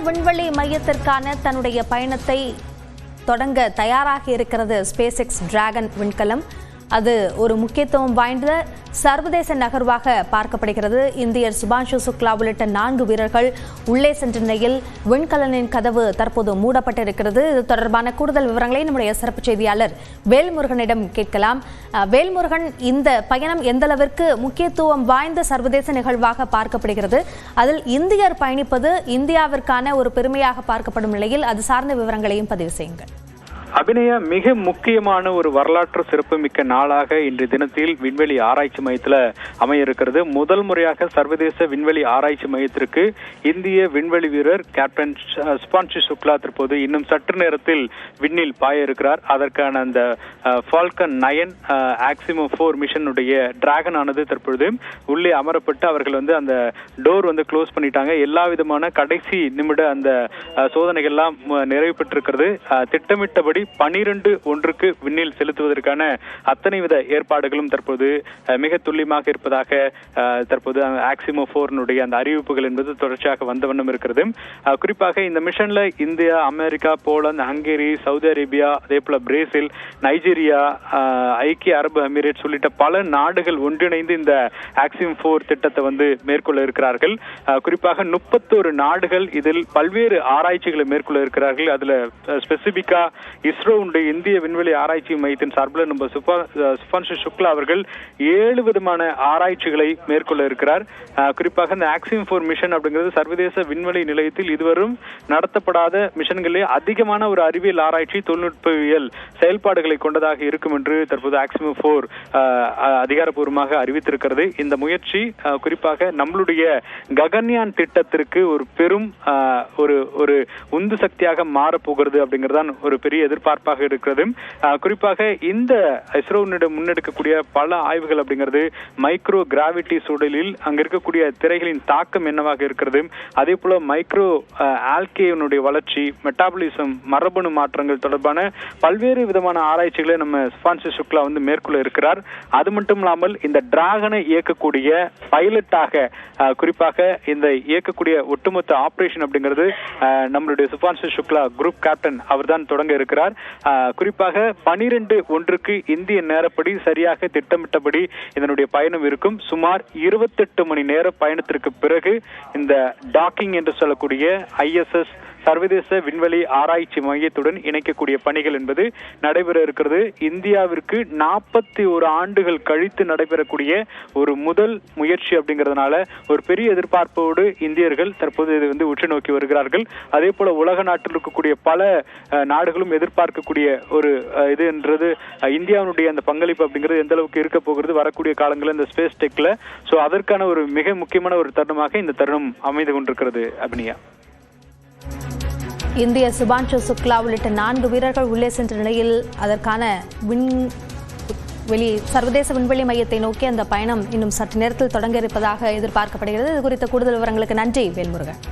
விண்வெளி மையத்திற்கான தன்னுடைய பயணத்தை தொடங்க தயாராக இருக்கிறது ஸ்பேஸ் எக்ஸ் டிராகன் விண்கலம். அது ஒரு முக்கியத்துவம் வாய்ந்த சர்வதேச நகர்வாக பார்க்கப்படுகிறது. இந்தியர் சுபான்ஷு சுக்லா உள்ளிட்ட 4 வீரர்கள் உள்ளே சென்ற நிலையில் விண்கலனின் கதவு தற்போது மூடப்பட்டிருக்கிறது. இது தொடர்பான கூடுதல் விவரங்களை நம்முடைய சிறப்பு செய்தியாளர் வேல்முருகனிடம் கேட்கலாம். வேல்முருகன், இந்த பயணம் எந்த அளவிற்கு முக்கியத்துவம் வாய்ந்த சர்வதேச நிகழ்வாக பார்க்கப்படுகிறது? அதில் இந்தியர் பயணிப்பது இந்தியாவிற்கான ஒரு பெருமையாக பார்க்கப்படும் நிலையில் அது சார்ந்த விவரங்களையும் பதிவு செய்யுங்கள். அபிநயா, மிக முக்கியமான ஒரு வரலாற்று சிறப்புமிக்க நாளாக இன்று தினத்தில் விண்வெளி ஆராய்ச்சி மையத்தில் அமைய இருக்கிறது. முதல் முறையாக சர்வதேச விண்வெளி ஆராய்ச்சி மையத்திற்கு இந்திய விண்வெளி வீரர் கேப்டன் சுபான்ஷு சுக்லா தற்போது இன்னும் சற்று நேரத்தில் விண்ணில் பாய இருக்கிறார். அதற்கான அந்த ஃபால்கன் 9 ஆக்சிமோ 4 மிஷனுடைய டிராகன் ஆனது தற்பொழுது உள்ளே அமரப்பட்டு அவர்கள் அந்த டோர் க்ளோஸ் பண்ணிட்டாங்க. எல்லா விதமான கடைசி நிமிட அந்த சோதனைகள்லாம் நிறைவு பெற்றிருக்கிறது. திட்டமிட்டபடி 12:1 விண்ணில் செலுத்துவதற்கான அத்தனை வித ஏற்பாடுகளும் தற்போது மிக துல்லியமாக இருப்பதாக தற்போது ஆக்சிமோ 4 அந்த அறிவிப்புகள் என்பது தொடர்ச்சியாக வந்த வண்ணம் இருக்கிறது. குறிப்பாக இந்த மிஷன்ல India, America, Poland, Hungary, Saudi Arabia, அதே போல பிரேசில், நைஜீரியா, ஐக்கிய அரபு எமிரேட்ஸ் உள்ளிட்ட பல நாடுகள் ஒன்றிணைந்து இந்த ஆக்சிமோ 4 திட்டத்தை மேற்கொள்ள இருக்கிறார்கள். குறிப்பாக 31 நாடுகள் இதில் பல்வேறு ஆராய்ச்சிகளை மேற்கொள்ள இருக்கிறார்கள். அதுல ஸ்பெசிபிக்கா இஸ்ரோவுடைய இந்திய விண்வெளி ஆராய்ச்சி மையத்தின் சார்பில் நம்ம சுபான்ஷு சுக்லா அவர்கள் 7 விதமான ஆராய்ச்சிகளை மேற்கொள்ள இருக்கிறார். குறிப்பாக இந்த ஆக்சிமோ 4 மிஷன் அப்படிங்கிறது சர்வதேச விண்வெளி நிலையத்தில் இதுவரும் நடத்தப்படாத மிஷன்களே அதிகமான ஒரு அறிவியல் ஆராய்ச்சி தொழில்நுட்பவியல் செயல்பாடுகளை கொண்டதாக இருக்கும் என்று தற்போது ஆக்சிமோ 4 அதிகாரப்பூர்வமாக அறிவித்திருக்கிறது. இந்த முயற்சி குறிப்பாக நம்மளுடைய ககன்யான் திட்டத்திற்கு ஒரு பெரும் ஒரு உந்து சக்தியாக மாறப்போகிறது அப்படிங்கிறதான் ஒரு பெரிய எதிர்பார்ப்பாக இருக்கிறது. குறிப்பாக இந்த இஸ்ரோவினிடம் முன்னெடுக்கக்கூடிய பல ஆய்வுகள் அப்படிங்கிறது மைக்ரோ கிராவிட்டி சூழலில் அங்க இருக்கக்கூடிய திரைகளின் தாக்கம் என்னவாக இருக்கிறது, அதே போல மைக்ரோ ஆல்கேனுடைய வளர்ச்சி, மெட்டாபலிசம், மரபணு மாற்றங்கள் தொடர்பான பல்வேறு விதமான ஆராய்ச்சிகளை நம்ம சுபான்ஷு சுக்லா மேற்கொள்ள இருக்கிறார். அது மட்டும் இல்லாமல் இந்த டிராகனை இயக்கக்கூடிய பைலட்டாக குறிப்பாக இந்த இயக்கக்கூடிய ஒட்டுமொத்த ஆபரேஷன் அப்படிங்கிறது நம்மளுடைய சுபான்ஷு சுக்லா குரூப் கேப்டன் அவர் தான் தொடங்க இருக்கிறார். குறிப்பாக 12:1 இந்திய நேரப்படி சரியாக திட்டமிட்டபடி இதனுடைய பயணம் இருக்கும். சுமார் 28 மணி நேர பயணத்திற்கு பிறகு இந்த டாக்கிங் என்று சொல்லக்கூடிய ISS சர்வதேச விண்வெளி ஆராய்ச்சி மையத்துடன் இணைக்கக்கூடிய பணிகள் என்பது நடைபெற இருக்கிறது. இந்தியாவிற்கு 41 ஆண்டுகள் கழித்து நடைபெறக்கூடிய ஒரு முதல் முயற்சி அப்படிங்கிறதுனால ஒரு பெரிய எதிர்பார்ப்போடு இந்தியர்கள் தற்போது இது உற்று நோக்கி வருகிறார்கள். அதே போல உலக நாட்டில் இருக்கக்கூடிய பல நாடுகளும் எதிர்பார்க்கக்கூடிய ஒரு இது என்றது இந்தியாவுடைய அந்த பங்களிப்பு அப்படிங்கிறது எந்த அளவுக்கு இருக்க போகிறது வரக்கூடிய காலங்களில் இந்த ஸ்பேஸ் டெக்ல. சோ அதற்கான ஒரு மிக முக்கியமான ஒரு தருணமாக இந்த தருணம் அமைந்து கொண்டிருக்கிறது. அபினியா, இந்திய சுபான்ஷு சுக்லா உள்ளிட்ட 4 வீரர்கள் உள்ளே சென்ற நிலையில் அதற்கான சர்வதேச விண்வெளி மையத்தை நோக்கி அந்த பயணம் இன்னும் சற்று நேரத்தில் தொடங்க இருப்பதாக எதிர்பார்க்கப்படுகிறது. இது குறித்த கூடுதல் விவரங்களுக்கு நன்றி வேல்முருகன்.